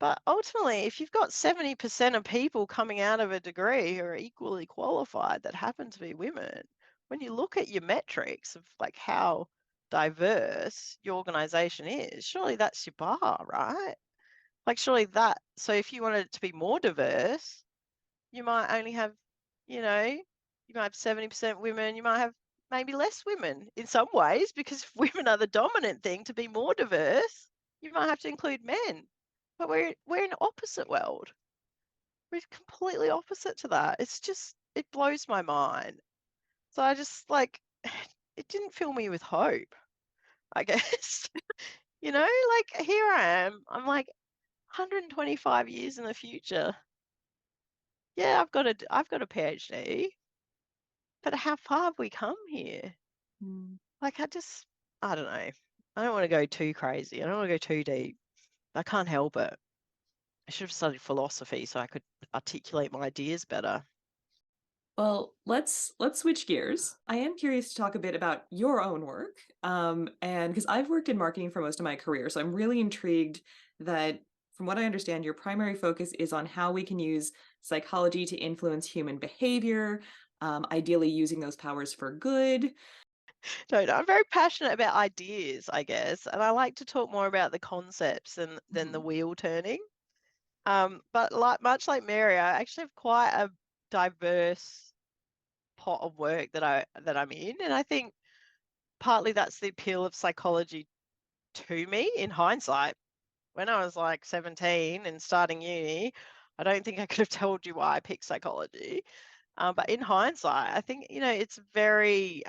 But ultimately, if you've got 70% of people coming out of a degree who are equally qualified that happen to be women, when you look at your metrics of like how diverse your organization is, surely that's your bar, right? Like, surely that. So, if you wanted it to be more diverse, you might only have, you know, you might have 70% women, you might have maybe less women in some ways, because if women are the dominant thing to be more diverse, you might have to include men. But we're in the opposite world. We're completely opposite to that. It's just it blows my mind. So I just like it didn't fill me with hope, I guess. Like here I am. I'm like 125 years in the future. Yeah, I've got a PhD, but how far have we come here? Mm. Like I don't know. I don't want to go too crazy. I don't want to go too deep. I can't help it. I should have studied philosophy so I could articulate my ideas better. Well, let's switch gears. I am curious to talk a bit about your own work, and because I've worked in marketing for most of my career, so I'm really intrigued that, from what I understand, your primary focus is on how we can use psychology to influence human behavior, ideally using those powers for good. So I'm very passionate about ideas, I guess, and I like to talk more about the concepts than the Mhm. wheel turning. But like much like Mary, I actually have quite a diverse pot of work that I'm in, and I think partly that's the appeal of psychology to me in hindsight. When I was like 17 and starting uni, I don't think I could have told you why I picked psychology. But in hindsight, I think it's very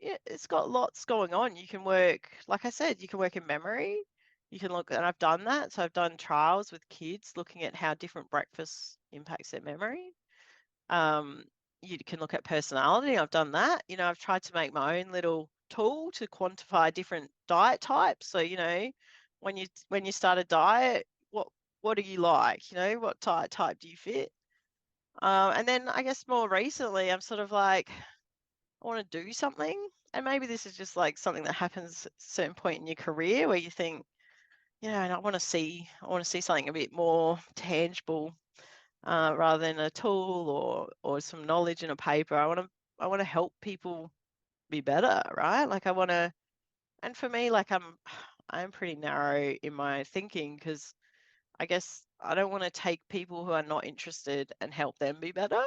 yeah, it's got lots going on. You can work, like I said, you can work in memory. You can look, and I've done that. So I've done trials with kids looking at how different breakfast impacts their memory. Um, you can look at personality. I've done that. I've tried to make my own little tool to quantify different diet types. So, when you start a diet, what do you like? What diet type do you fit? And then I guess more recently, I'm sort of like, I want to do something. And maybe this is just like something that happens at a certain point in your career where you think, and I want to see something a bit more tangible, rather than a tool or some knowledge in a paper. I want to help people be better, right? Like I want to, and for me, like I'm pretty narrow in my thinking because I guess I don't want to take people who are not interested and help them be better.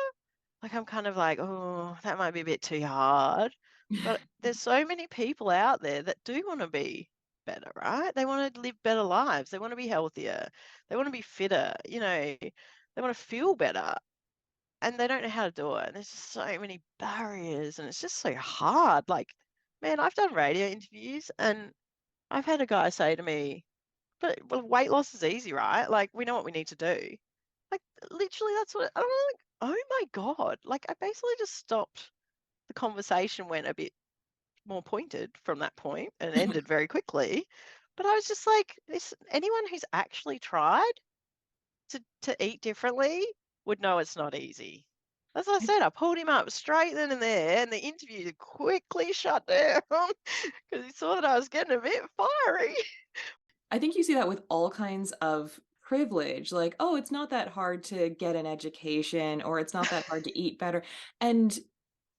Like I'm kind of like, oh, that might be a bit too hard. But there's so many people out there that do want to be better, right? They want to live better lives. They want to be healthier. They want to be fitter, they want to feel better, and they don't know how to do it. And there's just so many barriers and it's just so hard. Like, man, I've done radio interviews and I've had a guy say to me, but well, weight loss is easy, right? Like we know what we need to do. Like literally that's what I'm like, oh my God. Like I basically just stopped. The conversation went a bit more pointed from that point and ended very quickly. But I was just like, this, anyone who's actually tried to eat differently would know it's not easy. As I said, I pulled him up straight then and there, and the interview quickly shut down because he saw that I was getting a bit fiery. I think you see that with all kinds of privilege, like, oh, it's not that hard to get an education, or it's not that hard to eat better. And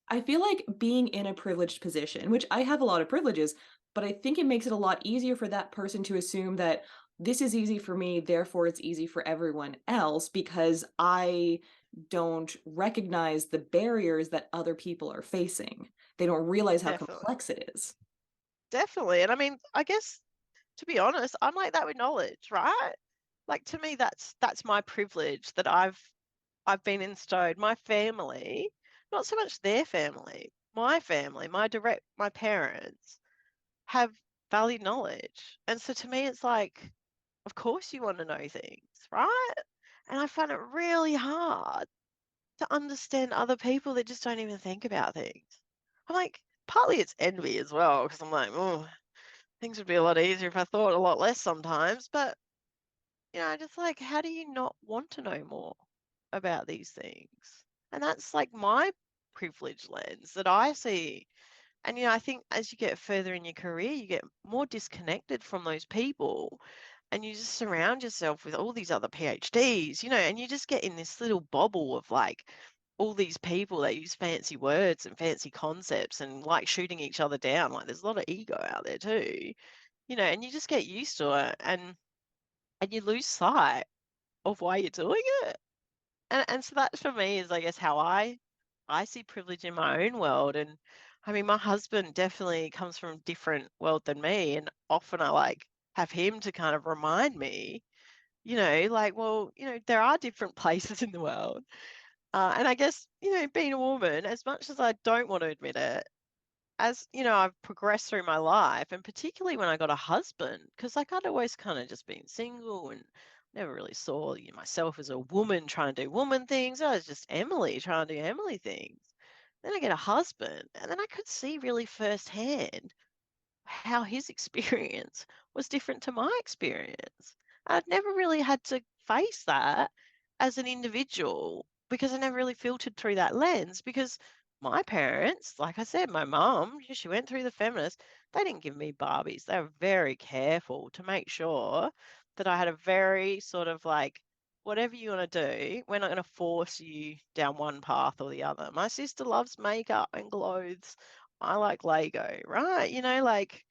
I feel like being in a privileged position, which I have a lot of privileges, but I think it makes it a lot easier for that person to assume that this is easy for me, therefore it's easy for everyone else because I don't recognize the barriers that other people are facing. They don't realize how Definitely. complex it is. Definitely. And I mean, I guess to be honest, I'm like that with knowledge, right? Like to me, that's my privilege that I've been instilled. My family, not so much their family, my parents have valued knowledge. And so to me, it's like, of course you want to know things, right? And I find it really hard to understand other people that just don't even think about things. I'm like, partly it's envy as well, because I'm like, oh, things would be a lot easier if I thought a lot less sometimes. But, just like, how do you not want to know more about these things? And that's like my privilege lens that I see. And, I think as you get further in your career, you get more disconnected from those people and you just surround yourself with all these other PhDs, and you just get in this little bubble of like all these people that use fancy words and fancy concepts and like shooting each other down. Like there's a lot of ego out there too, and you just get used to it and you lose sight of why you're doing it. And so that for me is I guess how I see privilege in my own world. And I mean my husband definitely comes from a different world than me. And often I like have him to kind of remind me, like, well, there are different places in the world. And I guess, being a woman, as much as I don't want to admit it, as I've progressed through my life, and particularly when I got a husband, because like I'd always kind of just been single and never really saw myself as a woman trying to do woman things. I was just Emily trying to do Emily things. Then I get a husband, and then I could see really firsthand how his experience was different to my experience. I'd never really had to face that as an individual because I never really filtered through that lens because my parents, like I said, my mum, she went through the feminist, they didn't give me Barbies. They were very careful to make sure that I had a very sort of like, whatever you want to do, we're not going to force you down one path or the other. My sister loves makeup and clothes. I like Lego, right? Like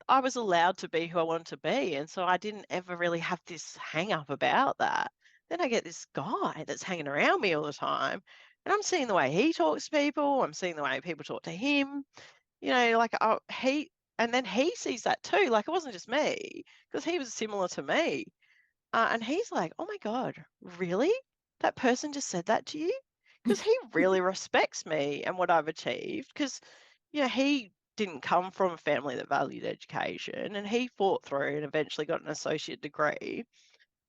I was allowed to be who I wanted to be. And so I didn't ever really have this hang up about that. Then I get this guy that's hanging around me all the time. And I'm seeing the way he talks to people. I'm seeing the way people talk to him. Like and then he sees that too. Like it wasn't just me, because he was similar to me. And he's like, oh my God, really? That person just said that to you? Because he really respects me and what I've achieved. Because, he didn't come from a family that valued education and he fought through and eventually got an associate degree.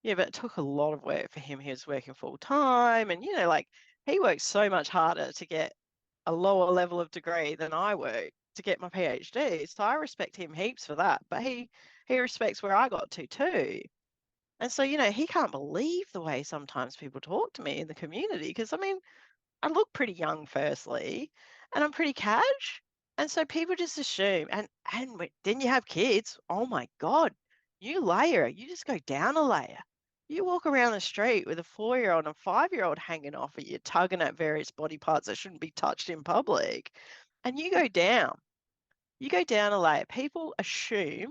Yeah, but it took a lot of work for him. He was working full time and, like he worked so much harder to get a lower level of degree than I worked to get my PhD. So I respect him heaps for that. But he respects where I got to too. And so, he can't believe the way sometimes people talk to me in the community because, I mean, I look pretty young, firstly, and I'm pretty cash. And so people just assume, then you have kids. Oh my God, you layer, you just go down a layer. You walk around the street with a 4-year-old and a 5-year-old hanging off at you, tugging at various body parts that shouldn't be touched in public. And you go down. You go down a layer. People assume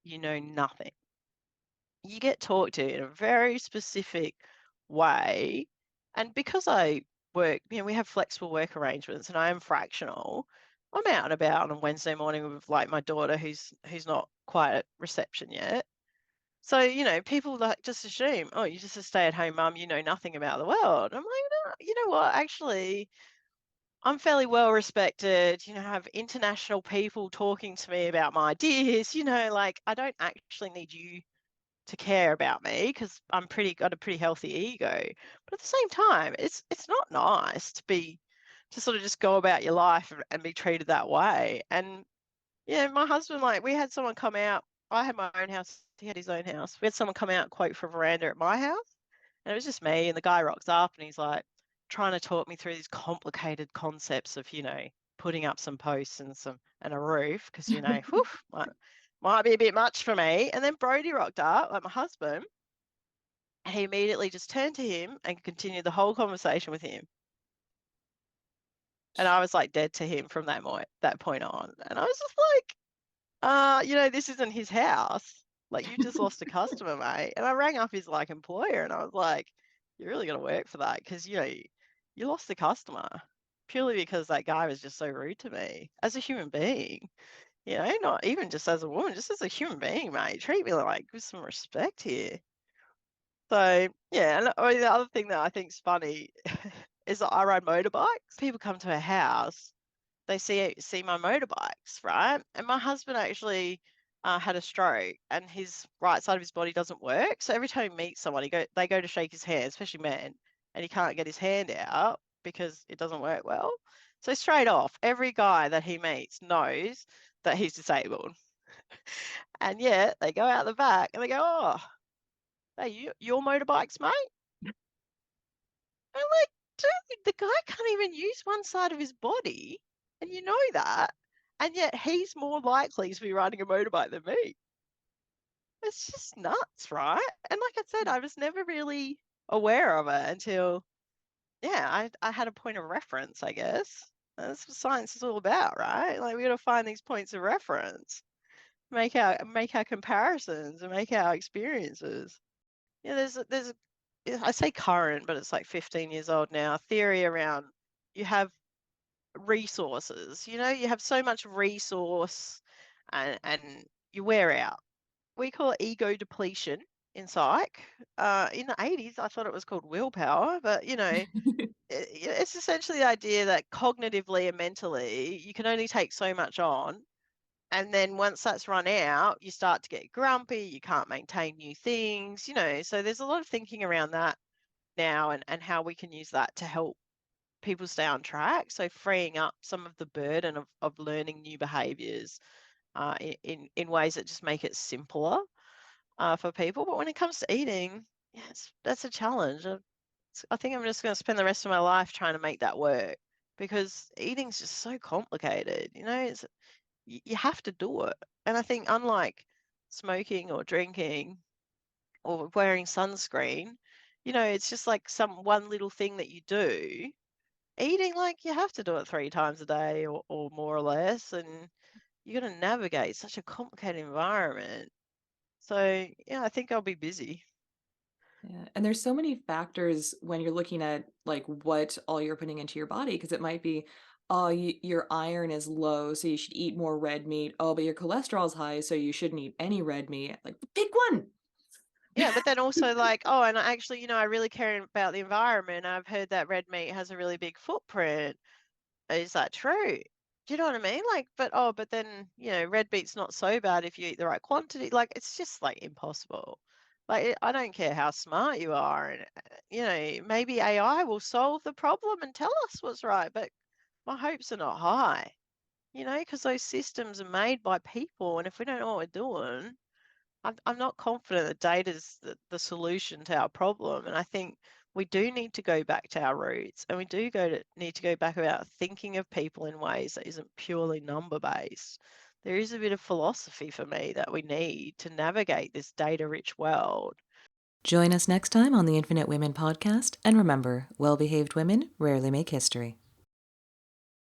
you know nothing. You get talked to in a very specific way. And because I work, we have flexible work arrangements and I am fractional, I'm out and about on a Wednesday morning with like my daughter who's not quite at reception yet. So, people like just assume, oh, you're just a stay-at-home mum, you know nothing about the world. I'm like, no, you know what? Actually, I'm fairly well respected, I have international people talking to me about my ideas, like I don't actually need you to care about me because I'm pretty got a pretty healthy ego. But at the same time, it's not nice to be to sort of just go about your life and be treated that way. And yeah, my husband, like, we had someone come out. I had my own house. He had his own house. We had someone come out and quote for a veranda at my house. And it was just me. And the guy rocks up and he's like trying to talk me through these complicated concepts of, putting up some posts and a roof because, whew, might be a bit much for me. And then Brody rocked up, like my husband, and he immediately just turned to him and continued the whole conversation with him. And I was like dead to him from that point on. And I was just like, this isn't his house. Like, you just lost a customer, mate. And I rang up his like employer and I was like, you're really gonna work for that because you lost the customer purely because that guy was just so rude to me as a human being. Not even just as a woman, just as a human being, mate. Treat me like with some respect here. So yeah, and the other thing that I think is funny is that I ride motorbikes. People come to our house, they see my motorbikes, right? And my husband actually had a stroke, and his right side of his body doesn't work. So every time he meets someone, they go to shake his hand, especially men, and he can't get his hand out because it doesn't work well. So straight off, every guy that he meets knows that he's disabled, and yet they go out the back and they go, "Oh, hey, your motorbikes, mate?" I'm like, dude, the guy can't even use one side of his body, and you know that, and yet he's more likely to be riding a motorbike than me. It's just nuts, right? And like I said, I was never really aware of it until, yeah, I had a point of reference, I guess. That's what science is all about, right? Like, we got to find these points of reference, make our comparisons, and make our experiences. Yeah, I say current, but it's like 15 years old now, theory around you have resources, you have so much resource and you wear out. We call it ego depletion in psych. In the 80s, I thought it was called willpower, but it's essentially the idea that cognitively and mentally, you can only take so much on. And then once that's run out, you start to get grumpy, you can't maintain new things, so there's a lot of thinking around that now and how we can use that to help people stay on track. So freeing up some of the burden of learning new behaviors in ways that just make it simpler for people. But when it comes to eating, yes, that's a challenge. I think I'm just going to spend the rest of my life trying to make that work because eating's just so complicated. You have to do it. And I think unlike smoking or drinking or wearing sunscreen, it's just like some one little thing that you do. Eating, like, you have to do it 3 times a day or more or less, and you gotta navigate such a complicated environment. So, yeah, I think I'll be busy. Yeah, and there's so many factors when you're looking at, like, what all you're putting into your body, because it might be, "Oh, your iron is low, so you should eat more red meat. Oh, but your cholesterol is high, so you shouldn't eat any red meat." Like, pick one! Yeah, but then also, like, oh, and I actually, I really care about the environment. I've heard that red meat has a really big footprint. Is that true? Do you know what I mean? Like, but then, red meat's not so bad if you eat the right quantity. Like, it's just like impossible. Like, I don't care how smart you are, and maybe AI will solve the problem and tell us what's right. But my hopes are not high, because those systems are made by people, and if we don't know what we're doing, I'm not confident that data's the solution to our problem. And I think we do need to go back to our roots, and we do need to go back about thinking of people in ways that isn't purely number based. There is a bit of philosophy for me that we need to navigate this data rich world. Join us next time on the Infinite Women podcast, and remember, well-behaved women rarely make history.